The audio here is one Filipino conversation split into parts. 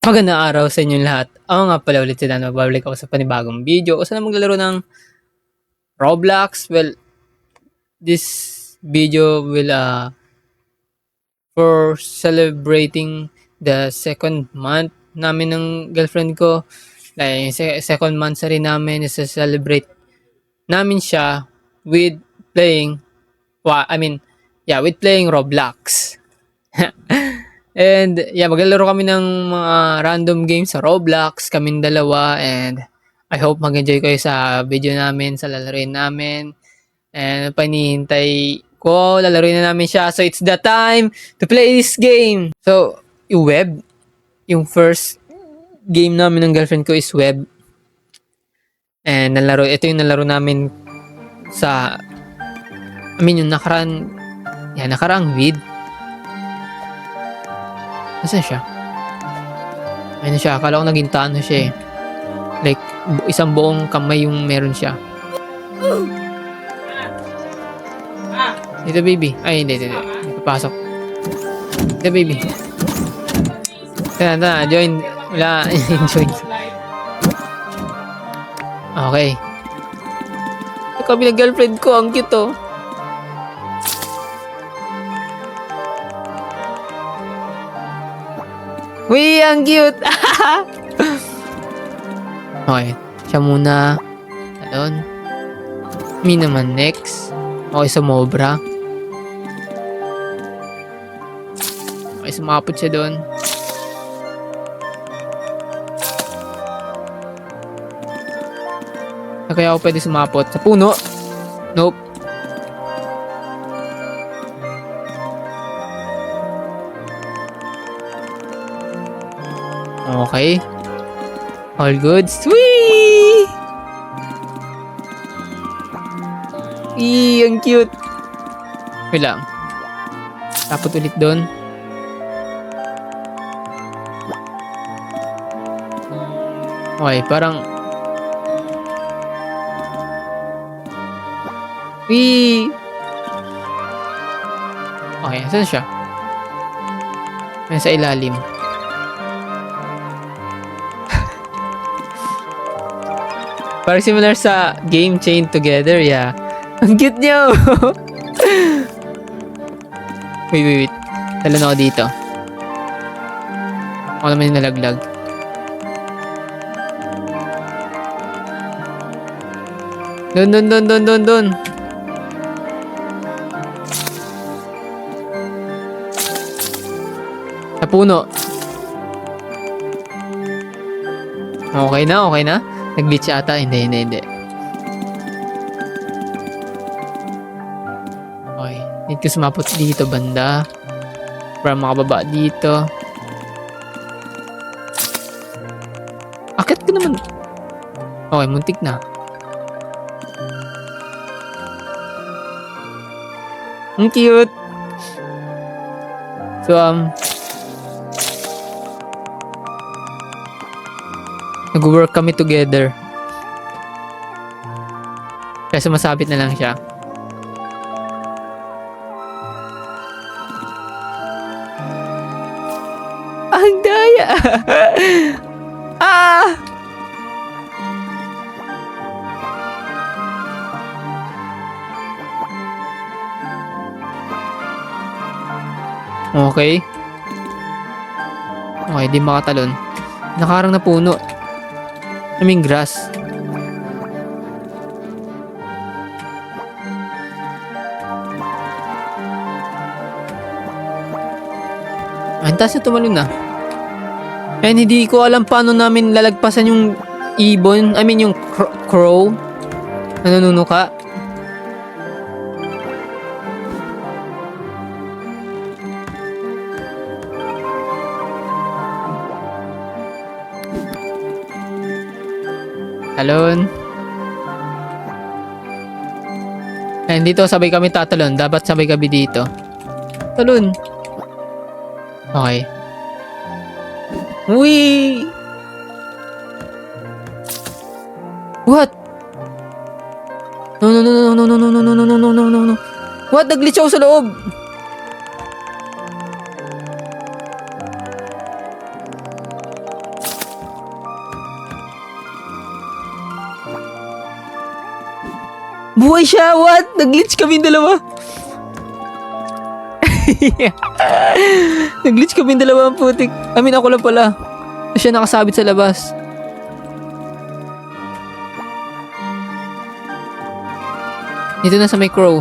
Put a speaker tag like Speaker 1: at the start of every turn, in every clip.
Speaker 1: Magandang araw sa inyong lahat. Ako nga pala ulit si Dan, magbabalik ako sa panibagong video. Kung saan maglalaro ng Roblox. Well, this video will for celebrating the second month namin ng girlfriend ko. Like, second month sa rin namin is celebrate namin siya with playing, with playing Roblox. And yeah, maglalaro kami ng mga random games sa Roblox, kaming dalawa, and I hope mag-enjoy kayo sa video namin, sa lalaroin namin. And panihintay ko, lalaroin na namin siya. So it's the time to play this game. So, yung web, yung first game namin ng girlfriend ko is web. And ito yung nalaro namin yung nakaraang vid. Nasaan siya? Ayun siya. Akala ko naging tano siya eh. Like, isang buong kamay yung meron siya. Dito, baby. Ay, hindi. Hindi papasok. Dito, baby. Tara, join. Wala, join. Okay. Kami na girlfriend ko. Ang cute oh. Uy, ang cute! Okay, siya muna. Talon. Me naman next. Okay, sumobra. Okay, sumapot siya doon. Kaya ako pwede sumapot. Sa puno? Nope. Okay. All good. Sweet! Ang cute. Wait lang. Tapot ulit doon. Okay, parang... Okay, saan siya? Nasa ilalim. Parang similar sa game Chain Together, yeah. Ang cute niyo! Wait. Talon ako dito. Ako naman yung nalaglag. Doon. Sa puno. Okay na. Nag-glitch ata. Hindi. Okay. Need ko sumapot dito banda. Para makababa dito. Akit ko naman. Okay, muntik na. Ang cute. So, nag-work kami together. Kaya sumasabit na lang siya. Ang daya! Okay. Okay, di makatalon. Nakarang na puno. Grass. Ang taas na tumalon na. And hindi ko alam paano namin lalagpasan yung ibon. Yung crow. Nanunuka. Talon. And dito sabay kami tatalon. Dapat sabay kami dito. Talon. Okay. Uy! What? No. What? Nag-glitch ako sa loob. Buhay siya! What? Nag-glitch kami dalawa. Nag-glitch kami dalawa ang putik. I mean, ako lang pala. Siya nakasabit sa labas. Dito na sa may crow.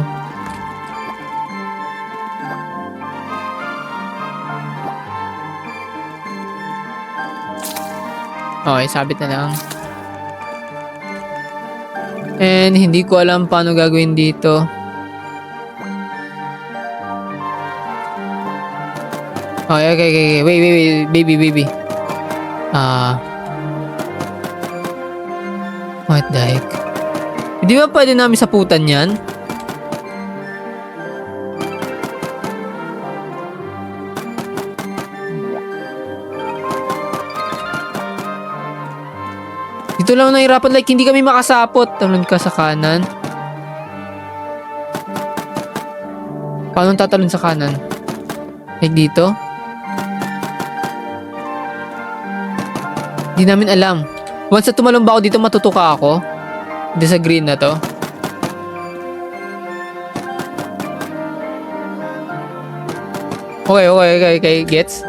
Speaker 1: Okay, sabit na lang. And hindi ko alam paano gagawin dito. Okay. Wait. Baby. What the heck? Hindi ba pwede namin saputan yan? Dito lang nahirapan, like hindi kami makasapot. Talon ka sa kanan. Paano tatalon sa kanan? Like dito? Hindi namin alam. Once na tumalon ba ako dito, matutuka ako? Dito sa green na to. Okay. Gets?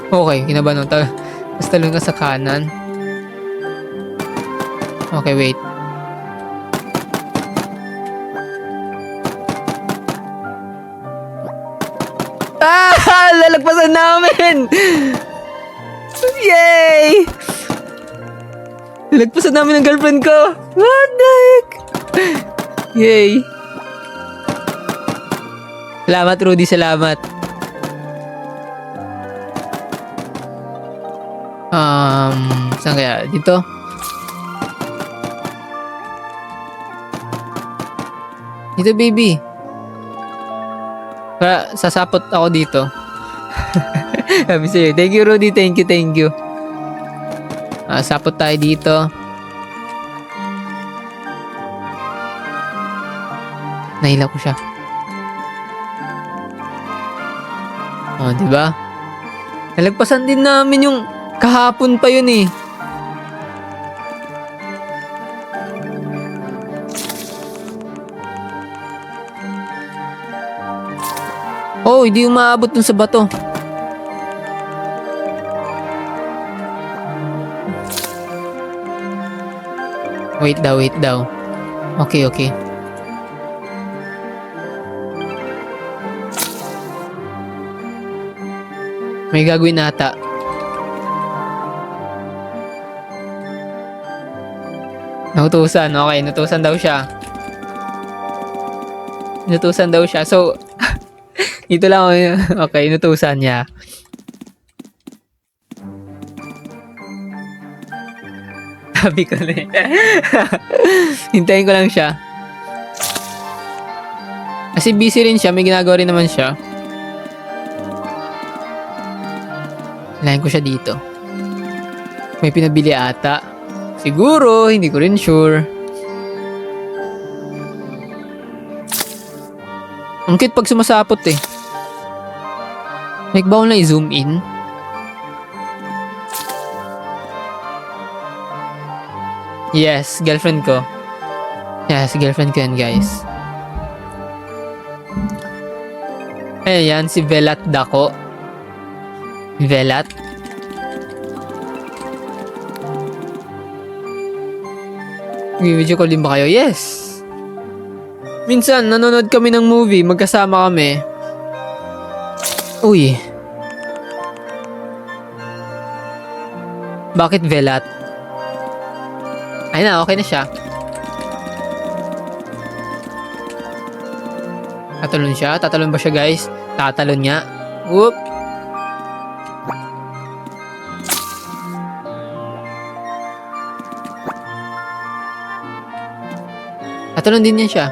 Speaker 1: Okay, kinabahan. Tapos talon ka sa kanan. Okay, wait. Lalagpasan namin! Yay! Lalagpasan namin ang girlfriend ko! What the heck? Yay! Salamat, Rudy. Salamat. Saan kaya? Dito? Dito, baby. Para sasapot ako dito. Sabi sa'yo. Thank you, Rudy. Thank you. Sapot tayo dito. Nahila ko siya. Diba? Nalagpasan din namin yung kahapon pa yun eh. Hindi umaabot dun sa bato. Wait daw. Okay. May gagawin ata. Nautusan. Okay, natusan daw siya. So, ito lang. Okay, inutusan niya. Sabi ko na hintayin ko lang siya. Kasi busy rin siya. May ginagawa rin naman siya. Lain ko siya dito. May pinabili ata. Siguro, hindi ko rin sure. Ang cute pag sumasapot eh. Like, bawal na i-zoom in. Yes, girlfriend ko. Girlfriend ko yan, guys. Ayan, si Velat Dako. Velat. Video call din ba kayo? Yes. Minsan, nanonood kami ng movie, magkasama kami. Uy. Bakit Velat? Ay na, okay na siya. Tatalon siya? Tatalon ba siya, guys? Tatalon niya. Whoop. Tatalon din niya siya.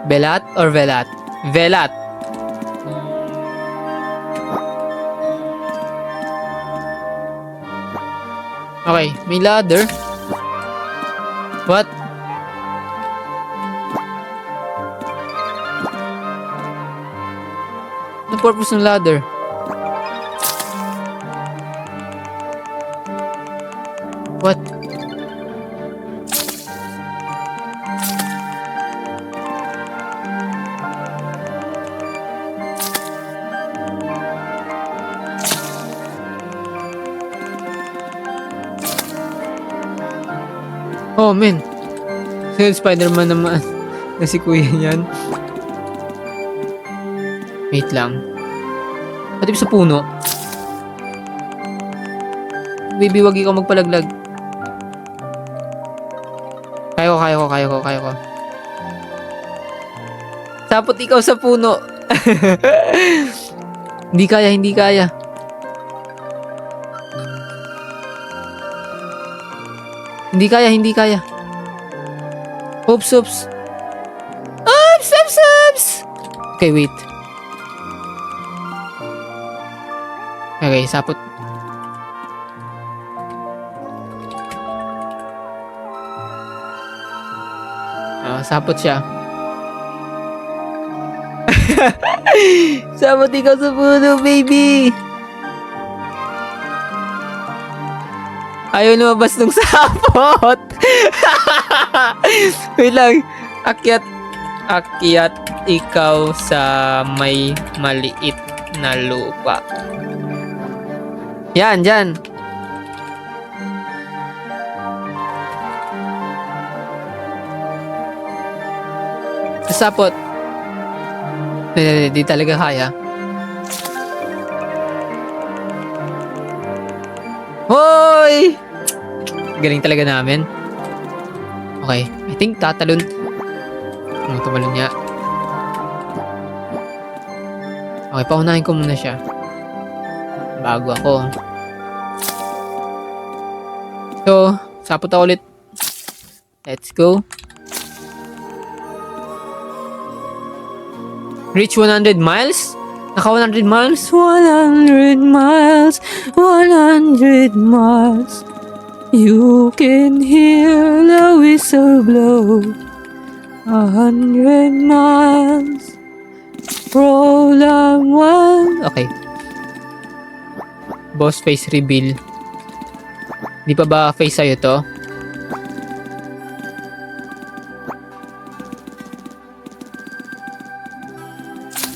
Speaker 1: Velat or Velat? Velat. Okay, may ladder. What? Ano purpose ng ladder? What? Oh, men. Si Spider-Man naman. Na si kuya niyan. Wait lang. Pati sa puno. Baby, wag ikaw magpalaglag. Kaya ko. Sapot ikaw sa puno. Hindi kaya. Hindi kaya. Oops. Okay, wait. Okay, sapot. Sapot siya. Sapot ikaw sa puno, baby. Ayaw lumabas ng sapot. Wait lang. Akyat ikaw sa may maliit na lupa. Yan, dyan. Sapot. Di talaga kaya. Hoy! Galing talaga namin. Okay, I think tatalon. Tumalon niya. Okay, paunahin ko muna siya. Bago ako. So, sapot ako ulit. Let's go. Reach 100 miles? Naka 100 miles? 100 miles. 100 miles. You can hear the whistle blow. 100 miles. Roll on one. Okay. Boss face reveal. Di pa ba face sa'yo to?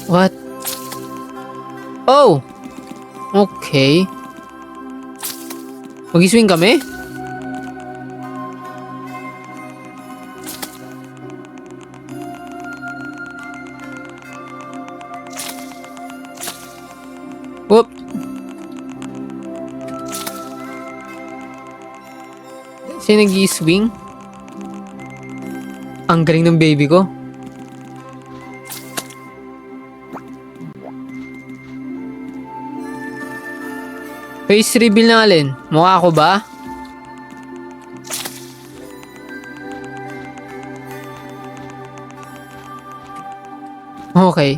Speaker 1: What? Oh! Okay. Mag-swing kami? Whoop! Sino nag-i-swing? Ang galing ng baby ko. Face reveal na alin? Mukha ko ba? Okay.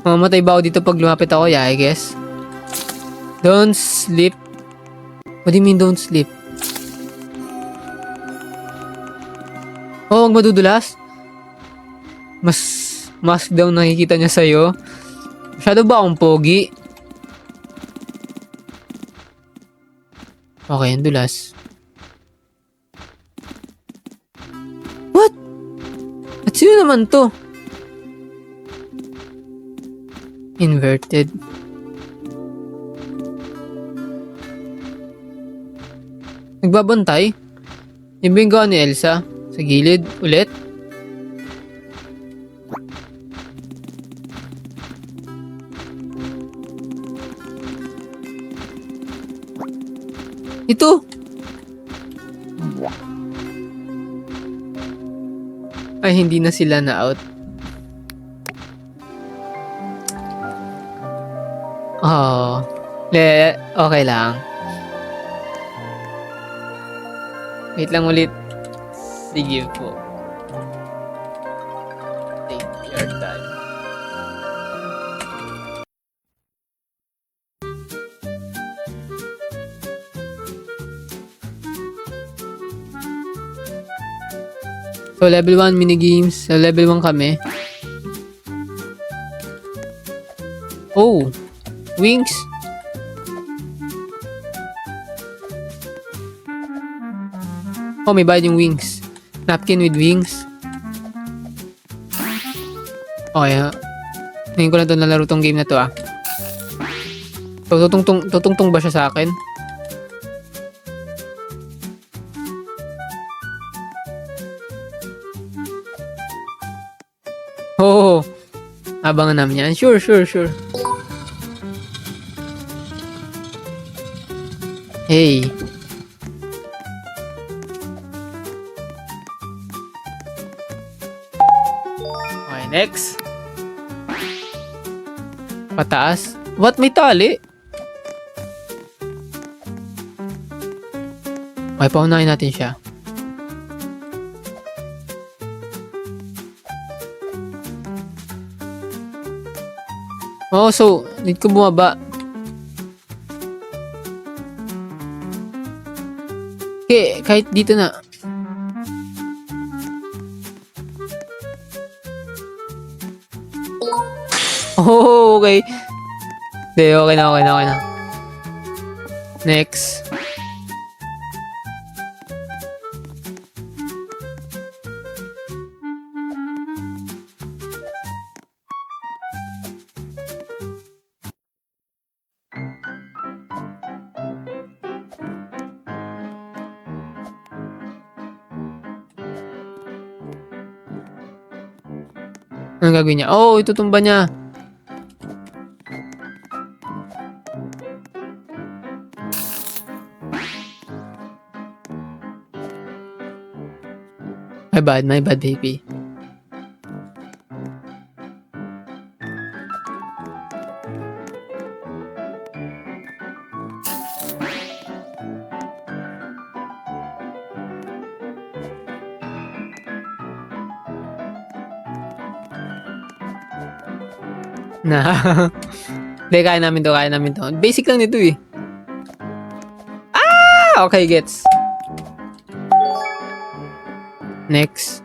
Speaker 1: Mamatay ba ako dito pag lumapit ako? Yeah, I guess. Don't sleep. What do you mean don't sleep? Oh, wag madudulas? Mas mask daw nakikita niya sa'yo. Masyado ba akong pogi? Okay, ang dulas. What? At sino naman to? Inverted. Nagbabantay? Yung ba yung gawa ni Elsa? Sa gilid? Ulit? Ito! Ay, hindi na sila na-out. Oh. Okay lang. Wait lang ulit. Sige po. Take your time. So, level 1 minigames. So, level 1 kami. Oh! Wings! Oh, may bayad yung wings. Napkin with wings. Okay, ha? Ngayon ko na ito nalaro tong game na to, ah. So, tutungtong ba siya sa akin? Abangan namin yan. Sure, sure, sure. Hey. Okay, next. Pataas. What? May tali? Okay, paunahin natin siya. Oh, so, need ko bumaba. Okay, kahit dito na. Oh, okay. Hindi, okay na, okay na, okay na. Next. Anong gagawin niya? Oh, itutumba niya. My bad, baby. Na. Hindi, kaya namin to, kaya namin to. Basic lang nito eh. Ah! Okay, gets. Next.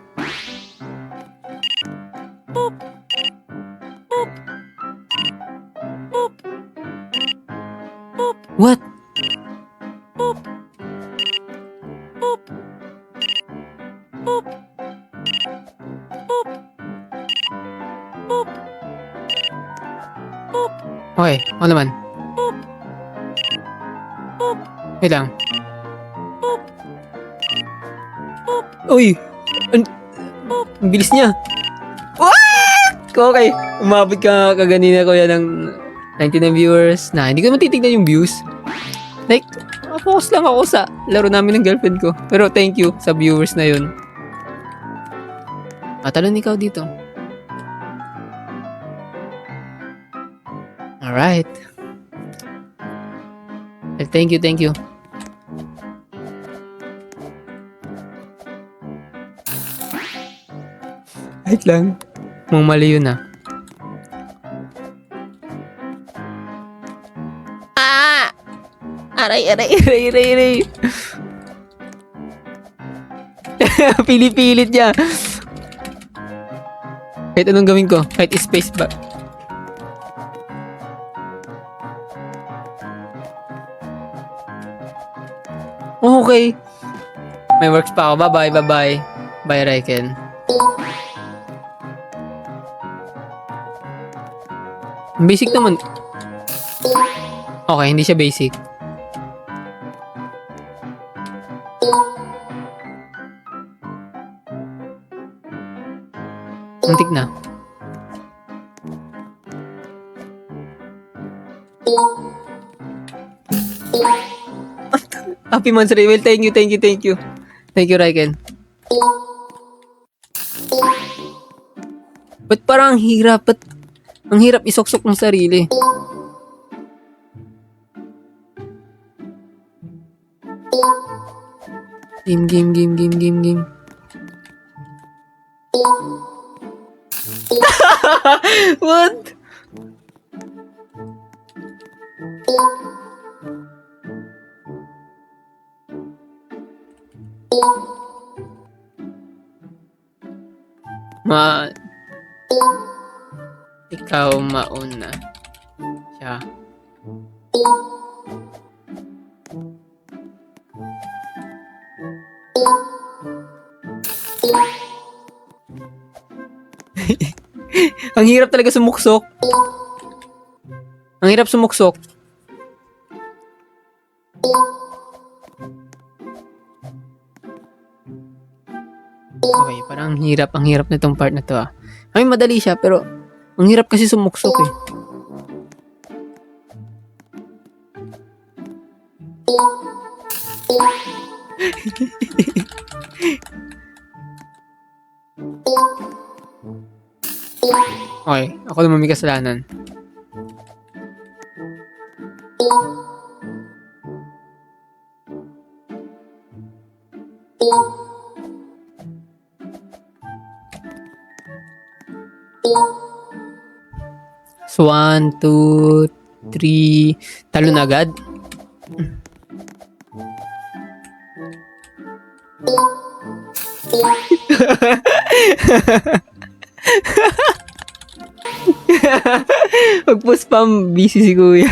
Speaker 1: What? Okay, ano naman? Wait lang. Uy! Ang bilis niya. What? Okay, umabot ka kaganina ko yan ng 99 viewers. Na, hindi ko naman titignan yung views. Like, focus lang ako sa laro namin ng girlfriend ko. Pero thank you sa viewers na yun. Talon ikaw dito. Alright. Well, thank you, thank you. Wait lang. Mukhang mali yun ah. Aray. Pili-pilit niya. Kahit anong gawin ko. Kahit space ba. Okay. May works pa ako. Bye-bye. Bye, Raiken. Basic naman. Okay, hindi siya basic. Antik na. Happy Monthsary. Well, thank you. Thank you, Raiken. Ba't parang ang hirap? Ba't ang hirap isoksok ng sarili? Game. What? Ikaw mauna. Siya. Ang hirap talaga sumuksok. Ang hirap sumuksok. Okay, parang ang hirap nitong part na to ah. I mean, madali siya, pero Ang hirap kasi sumuksok eh. Okay, ako naman may kasalanan. So, 1, 2, 3. Talo na agad. Mag-spam, busy si kuya.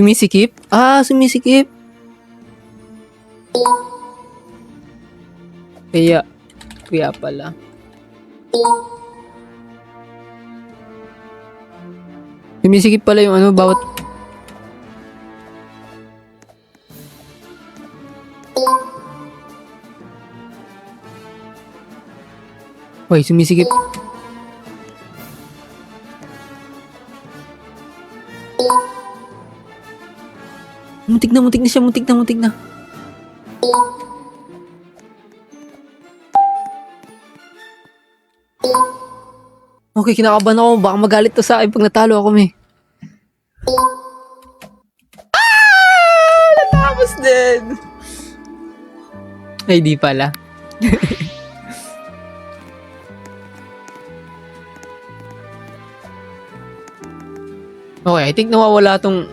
Speaker 1: Sumisikip? Ah, sumisikip. Kaya pala. Sumisikip pala yung ano, bawat... Uy, sumisikip. Muntik na siya, muntik na. Okay, kinakabahan ako. Baka magalit to sa akin pag natalo ako, may. Natapos din! Ay, di pala. Okay, I think nawawala tong...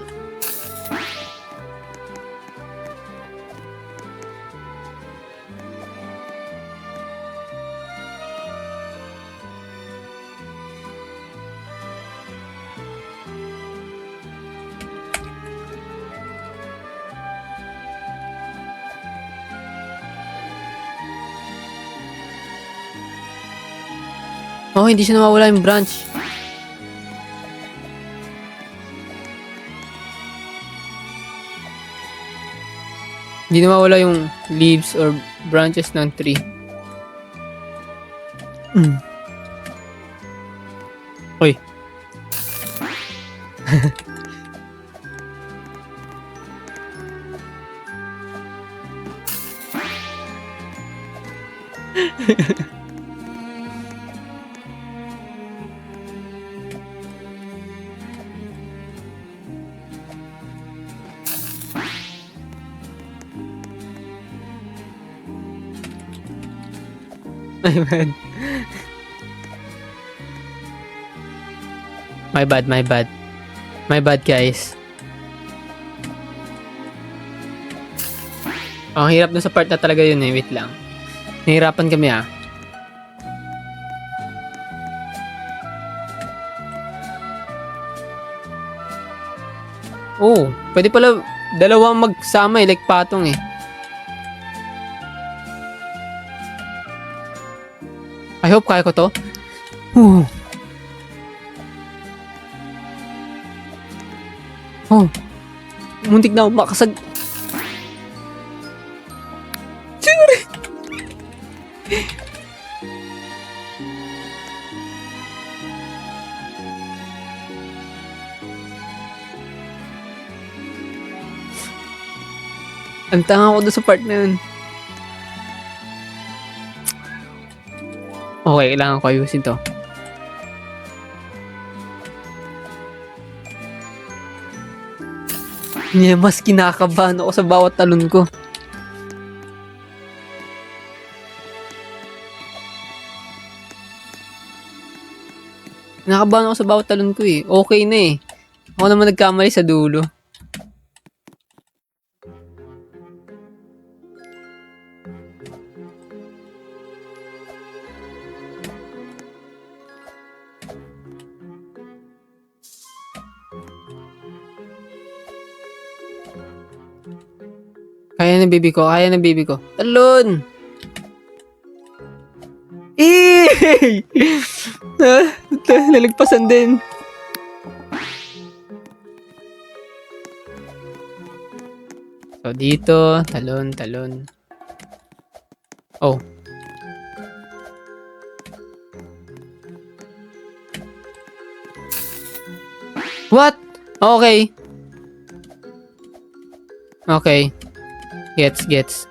Speaker 1: Oh, hindi siya nawawala yung branch. Hindi nawawala yung leaves or branches ng tree. Uy. My bad. My bad, guys. Ang hirap na sa part na talaga yun eh. Wait lang. Nahirapan kami ah. Oh, pwede pala dalawang magsama eh. Like patong eh. I hope kaya ko to. Oh. Muntik na ako makasag... Sorry. Ang tanga ko doon sa part na yun. Okay, kailangan ko ayusin to. Mas kinakabahan ako sa bawat talon ko. Kinakabahan ako sa bawat talon ko eh. Okay na eh. Ako naman nagkamali sa dulo. Kaya ng baby ko. Talon! Eh! Nalagpasan din. So, dito. Talon, talon. Oh. What? Okay. Okay. Gets.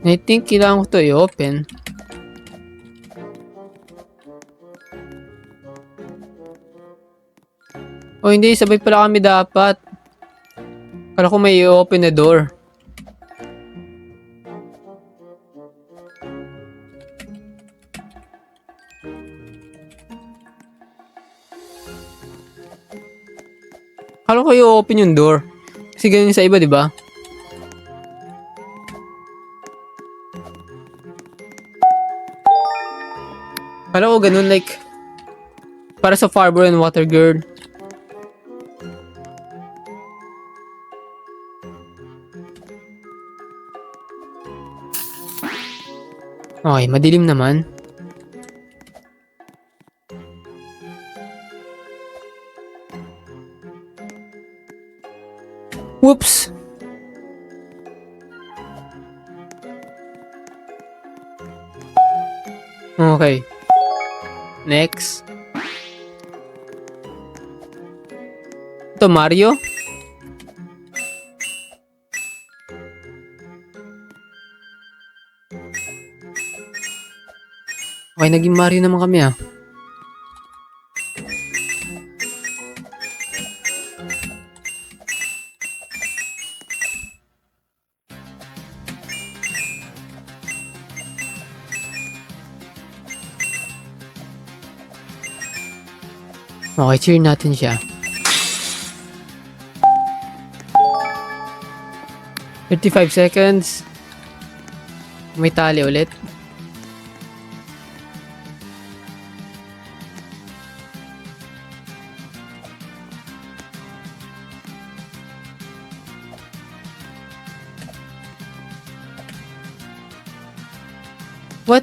Speaker 1: I think kailangan ko to i-open. Oh, hindi. Sabay pala kami dapat. Kala ko may i-open na door. Kala ko i-open yung door. Kasi ganun sa iba, di ba? Kala ko ganun, like, para sa Farbor and Water Girl. Okay, madilim naman. Whoops! Okay. Next. Ito, Mario? Okay, naging Mario naman kami ah. Okay, cheer natin siya. 35 seconds. May tali ulit. What?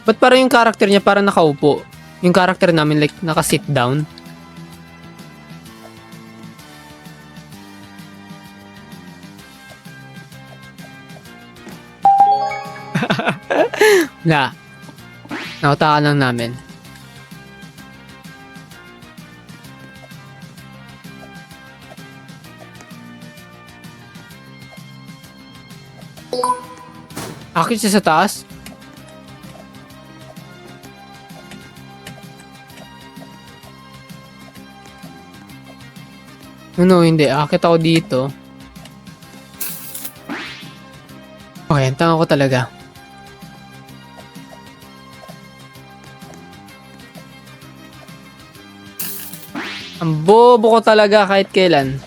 Speaker 1: Ba't parang yung character niya parang nakaupo? Yung character namin like naka-sit down. Wala. Nakutakan lang namin. Akit siya sa taas? No, hindi. Akit ako dito. Okay, ang tanga ko talaga. Ang bobo ko talaga kahit kailan.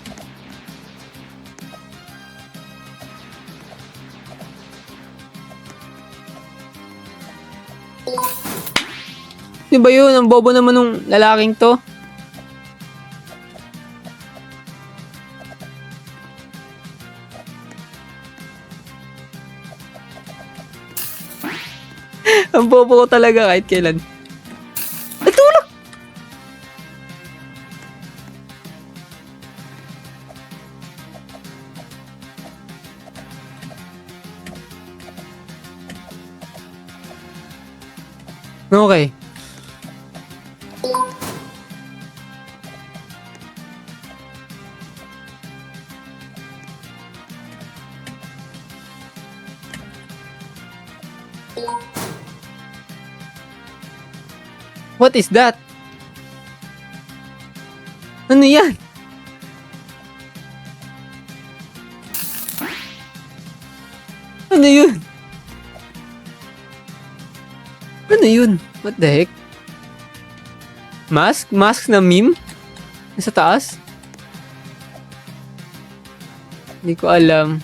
Speaker 1: Di ba yun? Ang bobo naman nung lalaking to. Ang bobo ko talaga kahit kailan. Natulak! Okay. What is that? Ano yan? Ano yun? Ano yun? What the heck? Mask? Mask na meme? Nasa taas? Hindi ko alam.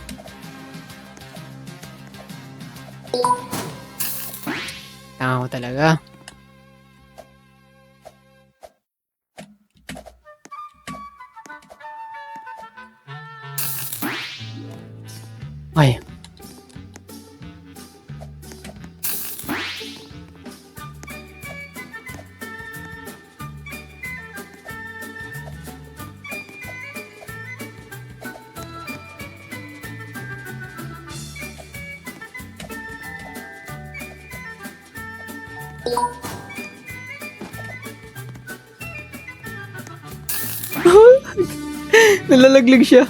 Speaker 1: Tanga ko talaga. Ay. Nalalaglag siya.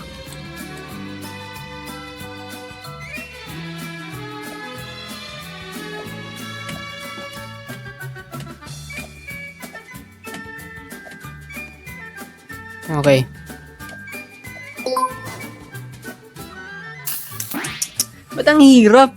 Speaker 1: Okay. Ba't ang hirap?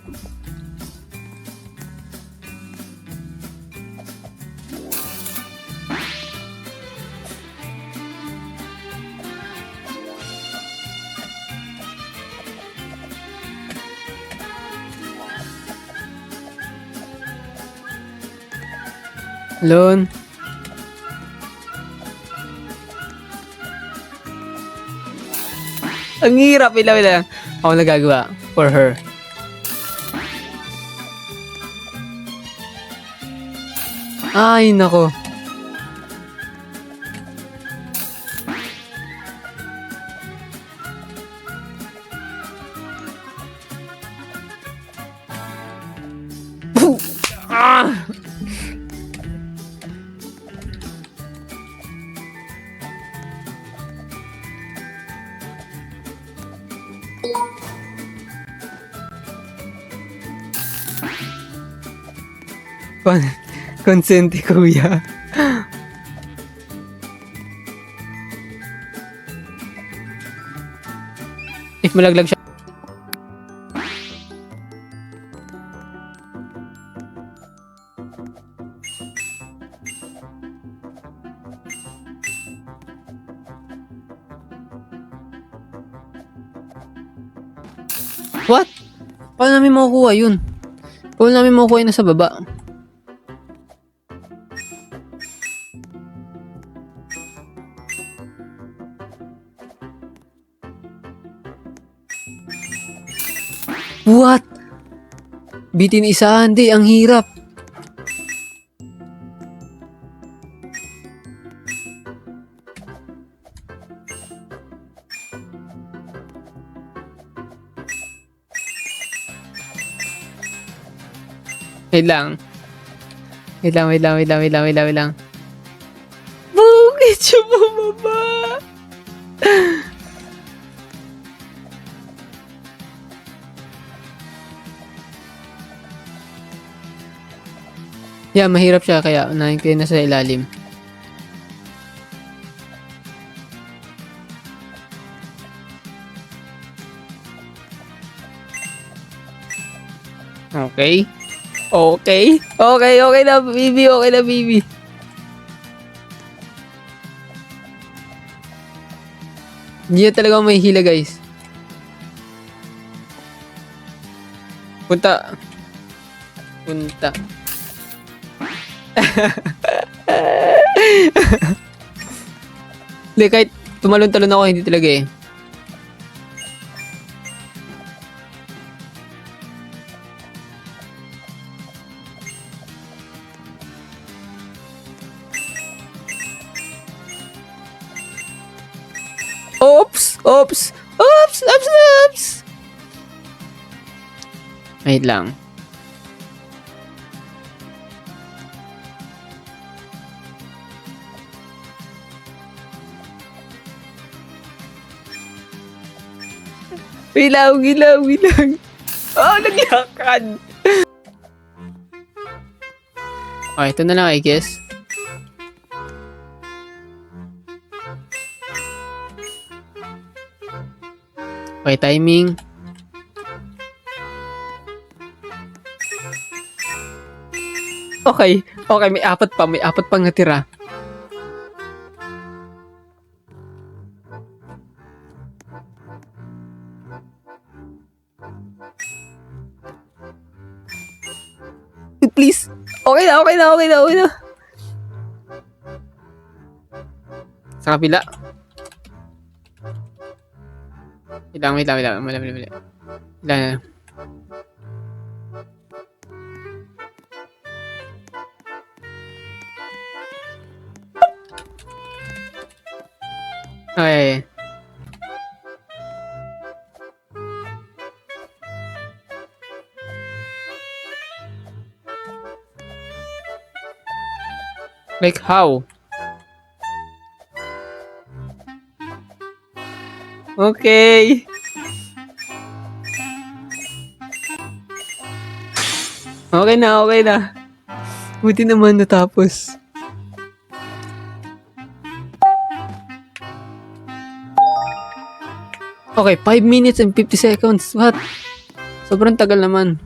Speaker 1: Lon. Ang hirap. Wala. Ako nagagawa for her. Ay, nako. Ah! Consente, kuya. If malaglag siya. What? Paano namin makukuha yun? Paano namin makukuha yun nasa baba? What? Bitin isa, hindi. Ang hirap. Wait lang. Wait lang. Bakit siya bumaba? Yeah, mahirap siya kaya unahin ko yun nasa ilalim. Okay. Okay na, baby. Hindi na talaga may hila, guys. Punta. Hindi, kahit tumalon-talon ako, hindi talaga eh. Oops! Wait lang. Wilaw. Oh, nagyakan. Okay, ito na lang, I guess. Okay, timing. Okay, may apat pang natira. Please. Okay na. Sa kabila. Wait lang. Mali. Wala. Okay. Like how? Okay. Okay na, okay na. Buti naman natapos. Okay, 5 minutes and 50 seconds. What? Sobrang tagal naman.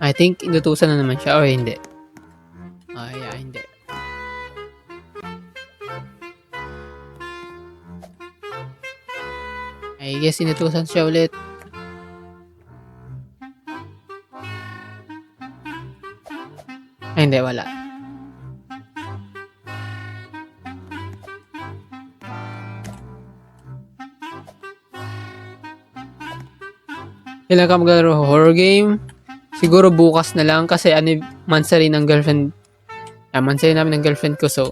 Speaker 1: I think inutusan na naman siya. O hindi. Ay, hindi. I guess inutusan siya ulit. Ay, hindi. Wala. Kailan ka maglaro horror game? Siguro bukas na lang kasi anniversary ng girlfriend. Anniversary namin ng girlfriend ko. So,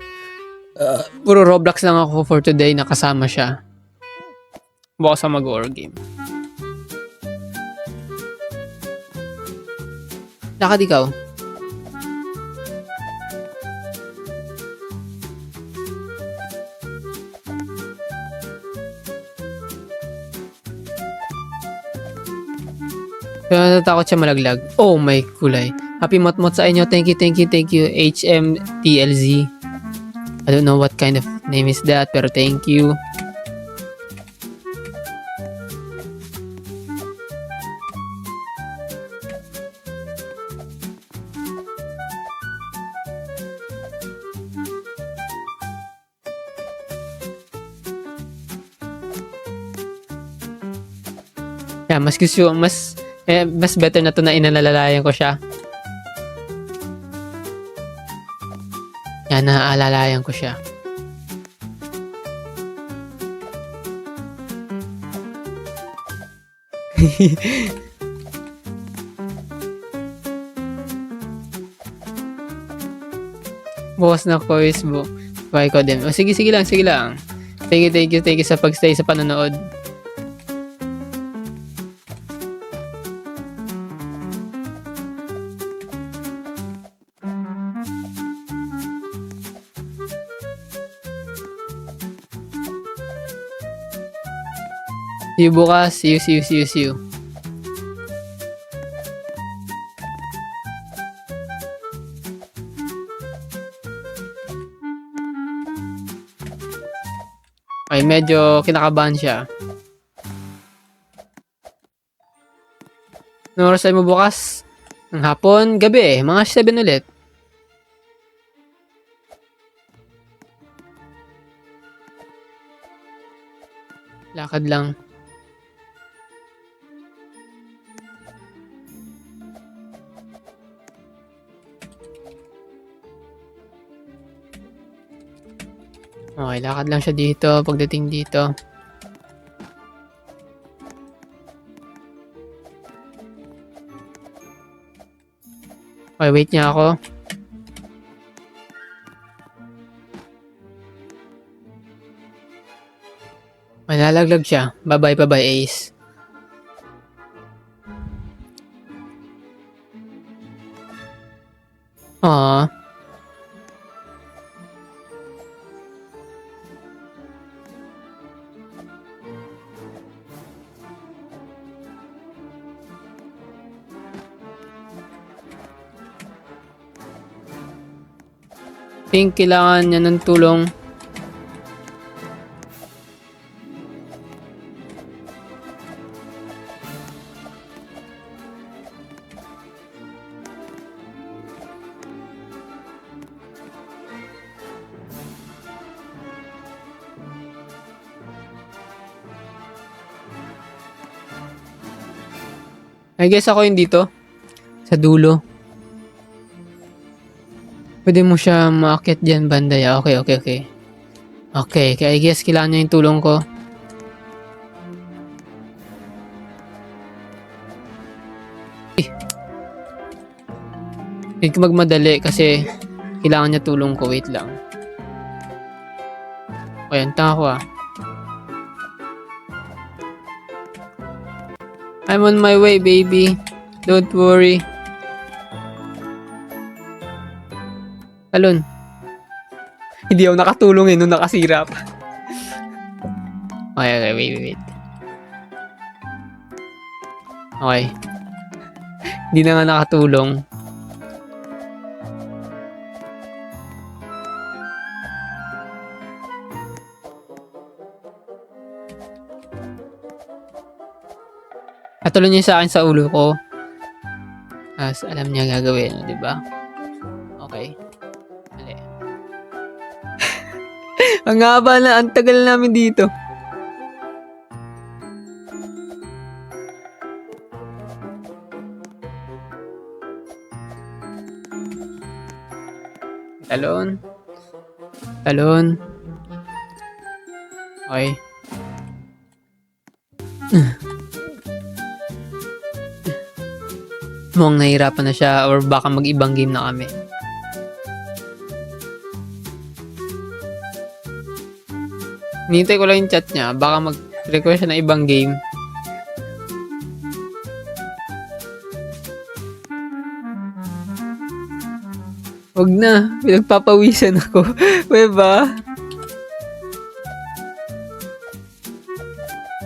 Speaker 1: puro Roblox lang ako for today. Nakasama siya. Bukas ako mag-horror game. Lakad ikaw. Kaya natakot siya malaglag. Oh my kulay. Happy motmot sa inyo. Thank you, thank you, thank you. HMTLZ. I don't know what kind of name is that, pero thank you. Yeah, mas better na to na inalalayan ko siya. Yan, naaalalayan ko siya. Bukas na quiz mo. Bye ko din. Oh, sige lang, sige lang. Thank you sa pagstay sa panonood. See you bukas. See you. Ay, medyo kinakabahan siya. Anong oras tayo mo bukas? Ng hapon, gabi mga 7 ulit. Lakad lang. Okay, lakad lang siya dito pagdating dito. Okay, wait niya ako. May nalaglag siya. Bye-bye, Ace. Aww. Think kailangan niya ng tulong. I guess ako yung dito. Sa dulo. Pwede mo siya maakyat dyan banda ya. Okay. Okay, kaya I guess kailangan niya yung tulong ko. Hindi ko magmadali kasi kailangan niya tulong ko. Wait lang. Ayan, tanga ko ah. I'm on my way, baby. Don't worry. Alon. Hindi ako nakatulong nung nakasira pa. Okay, wait. Okay. Hindi na nga nakatulong. Katulong niya sa akin sa ulo ko. Alam niya gagawin, di ba? Okay. Mali. Ang haba na, ang tagal namin dito. Talon. Okay. Mukhang nahihirapan na siya or baka mag-ibang game na kami. Hinihintay ko lang yung chat niya. Baka mag-request siya ng ibang game. Wag na. Pinagpapawisan ako. Diba?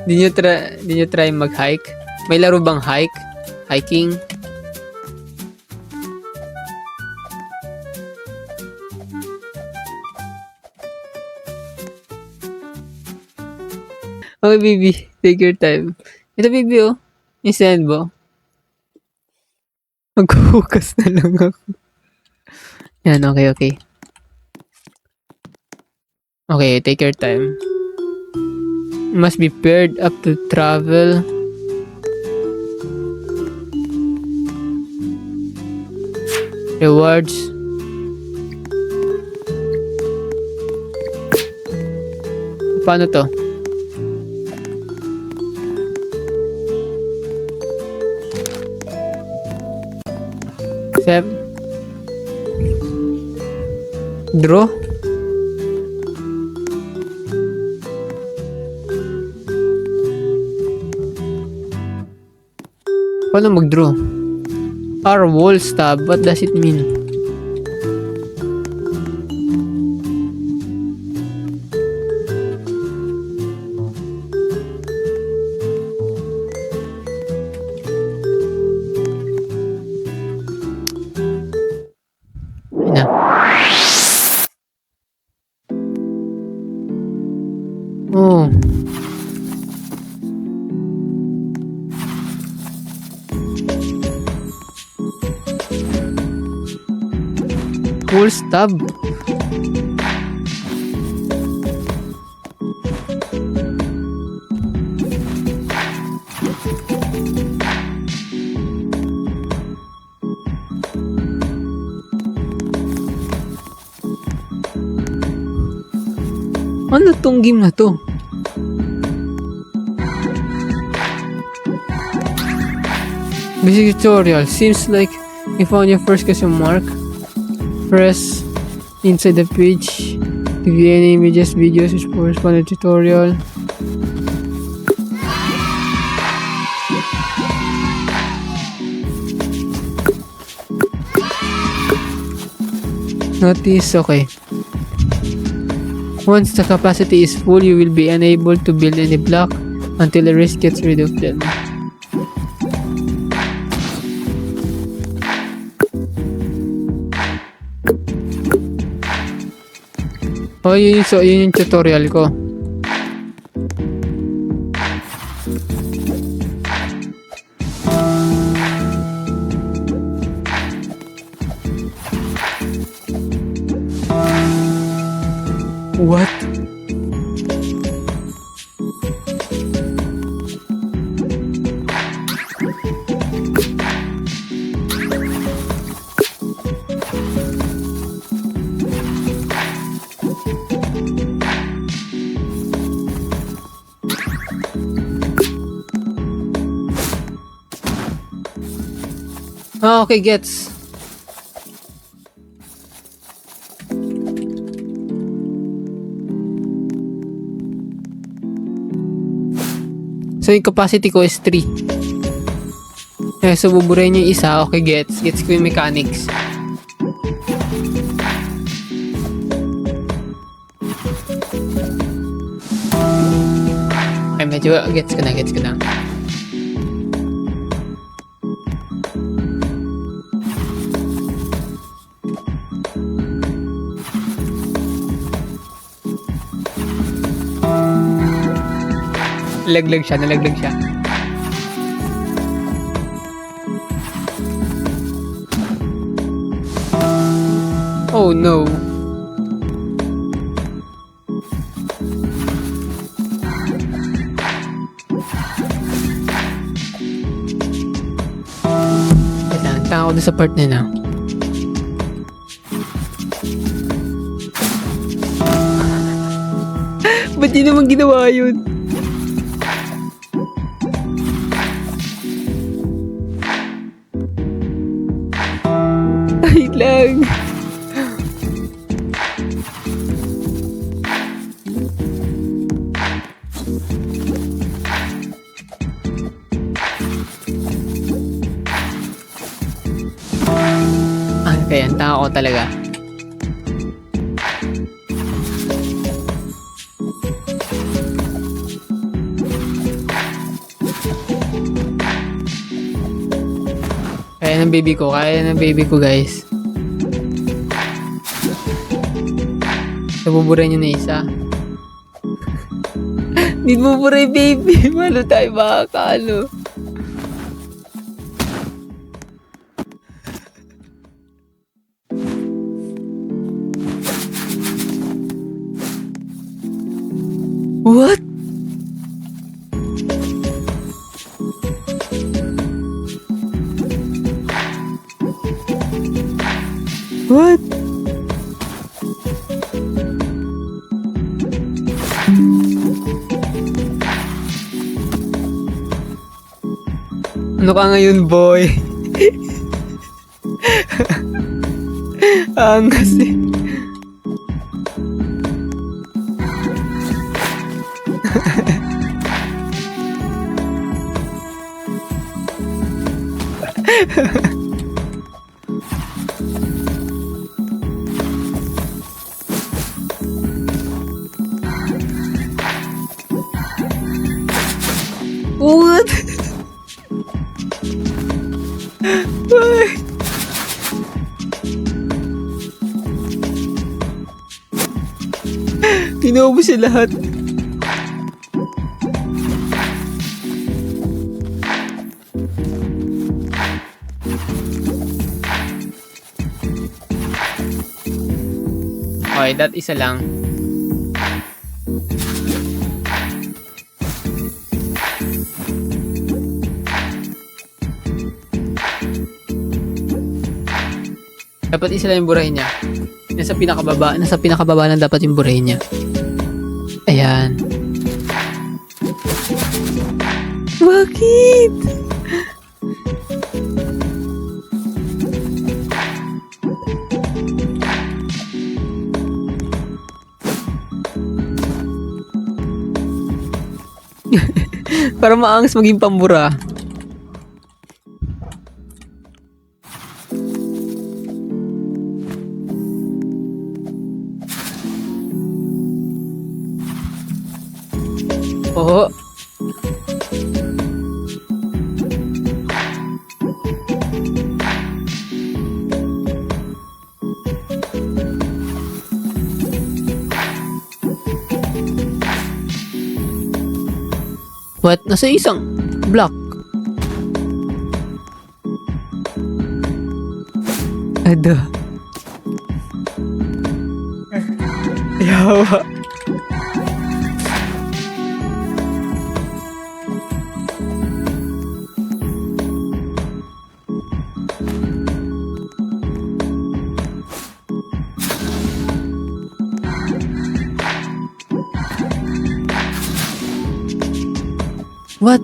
Speaker 1: Di nyo try mag-hike? May laro bang hike? Hiking? Okay, baby. Take your time. Ito, baby, oh. I-send mo. Maghuhukas na lang ako. Yan, okay. Okay, take your time. Must be paired up to travel. Rewards. Paano to? Draw? Paano mag-draw? Our wall tab, what does it mean? Oh. Full stub. Ano tong game na to? Basic tutorial. Seems like you found your first question mark. Press inside the page to view any images, videos which correspond to tutorial. Notice, okay. Once the capacity is full, you will be unable to build any block until the rest gets rid of them. Oh, yun yung tutorial ko. What? Ah, okay, gets. So, yung capacity ko is 3. So buburahin yung isa. Okay, gets. Gets ko yung mechanics. Ay, medyo gets ko na, gets ko na. Nalaglag siya. Oh no. Kailangan tao doon sa part na na. Ba't di naman ginawa yun? Ay lang. Ano kaya? Ang tao ko talaga. Kaya ng baby ko guys. Nabuburay niyo na isa. Hindi mo buray baby. Malo tayo makakalo. What? What? Ano ka ngayon, boy? Angas eh. What? Why? Pinuubos siya lahat. Okay, that isa lang. Dapat isa lang yung buray niya. Nasa pinakababa lang dapat yung buray niya. Ayan. Bakit? Para maangas maging pambura. Oo. What? Nasa isang block. Ada. Yawa. What?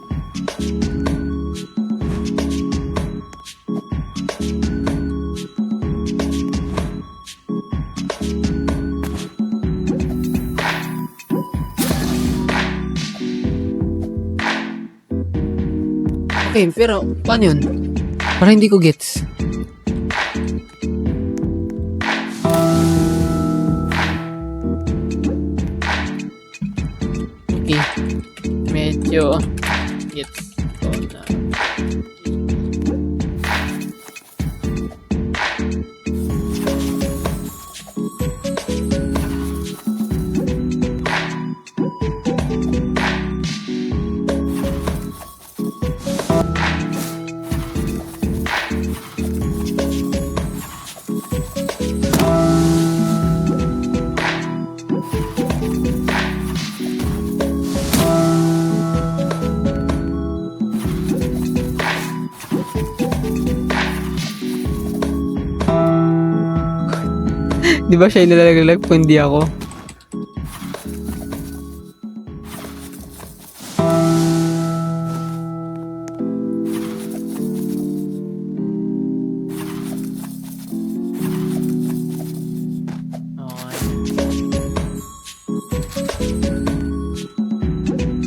Speaker 1: Okay, pero paano yun? Parang hindi ko gets. Okay. Medyo gets ko na. Di ba siya ilalaglag kung hindi ako?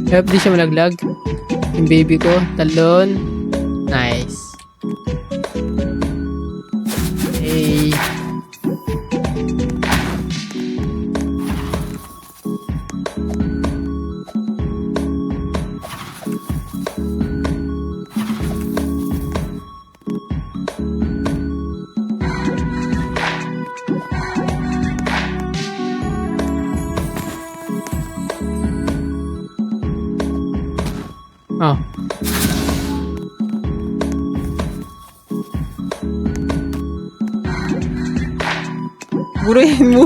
Speaker 1: Okay. Hope di siya malaglag. Yung baby ko, talon. Nice. Hey. Oh. Burahin mo.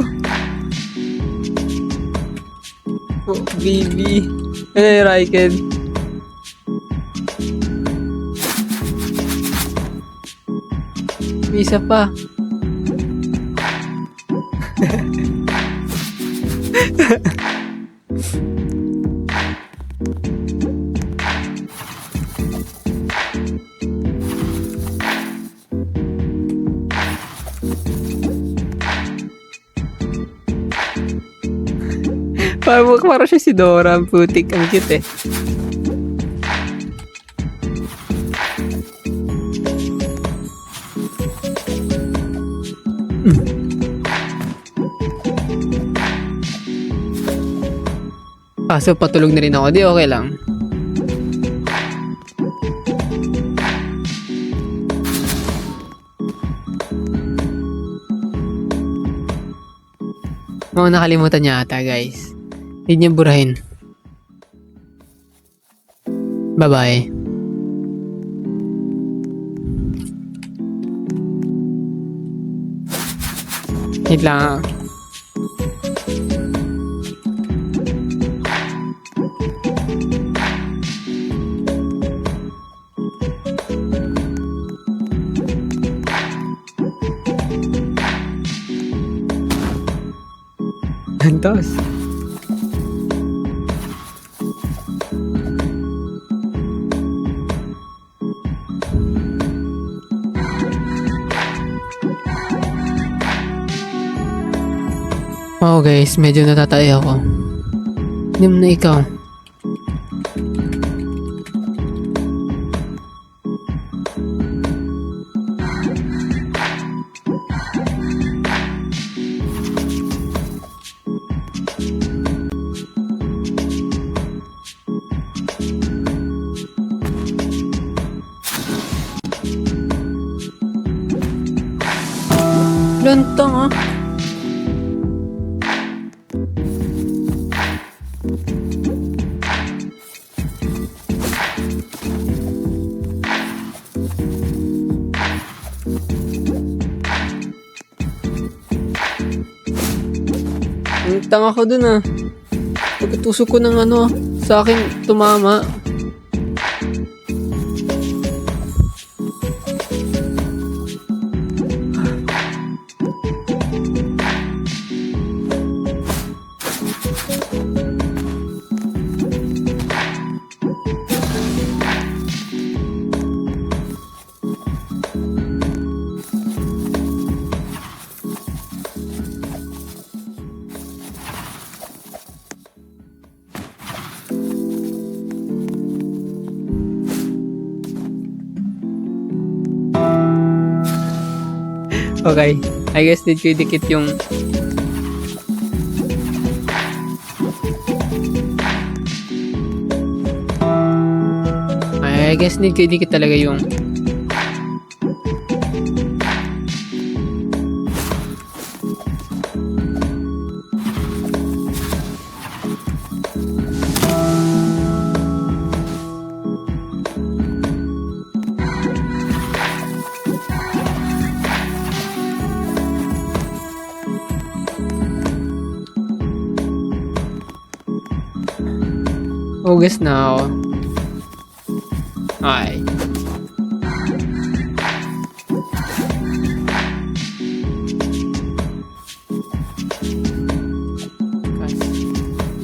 Speaker 1: Oh, baby. Hey, Raiken. May isa pa. Parang siya si Dora, ang putik, ang cute eh. Kaso patulog na rin ako, di okay lang. Oo, nakalimutan niya ata, guys. Hindi niya burahin. Bye-bye. Wait lang. Antos. Wow guys, medyo natatay ako. Hindi na ikaw. Lantang ah. Ang tanga ko dun ah. Pagkatusok ko ng ano, sa akin tumama. Okay. I guess need ko idikit yung I guess need ko idikit talaga yung hugas na ako. Ay.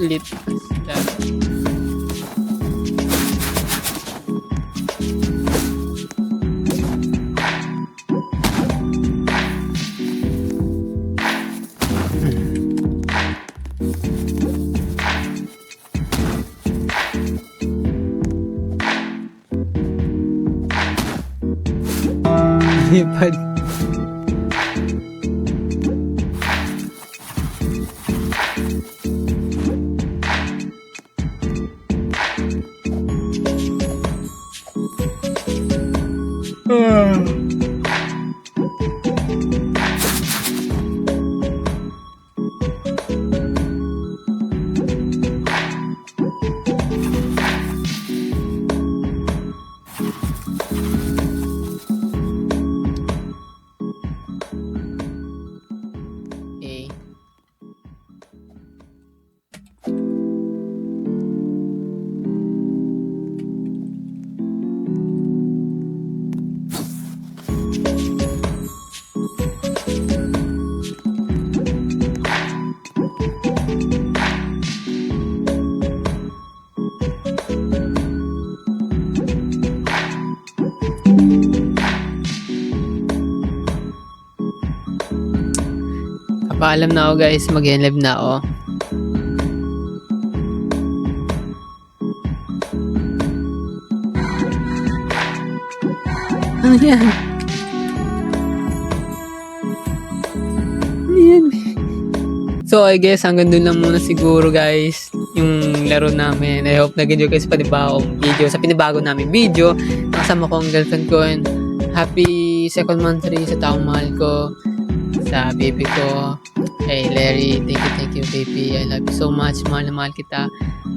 Speaker 1: Lit. Lipad. Okay. Paalam na ako guys, mag-live na ako. Ano yan? Ano yan? So I guess hanggang dun lang muna siguro guys yung laro namin. I hope nag-enjoy kayo sa panibagong video. Sa pinibago namin video, nakasama ko ang girlfriend ko. And happy second month rin sa taong mahal ko, sa baby ko. Hey Larry, thank you baby. I love you so much. Mahal na mahal kita.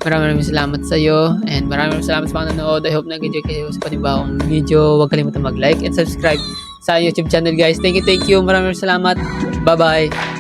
Speaker 1: Maraming salamat sa iyo and maraming salamat sa panonood. I hope nag-enjoy kayo sa panibagong video. Huwag kalimutan mag-like and subscribe sa YouTube channel guys. Thank you. Maraming salamat. Bye-bye.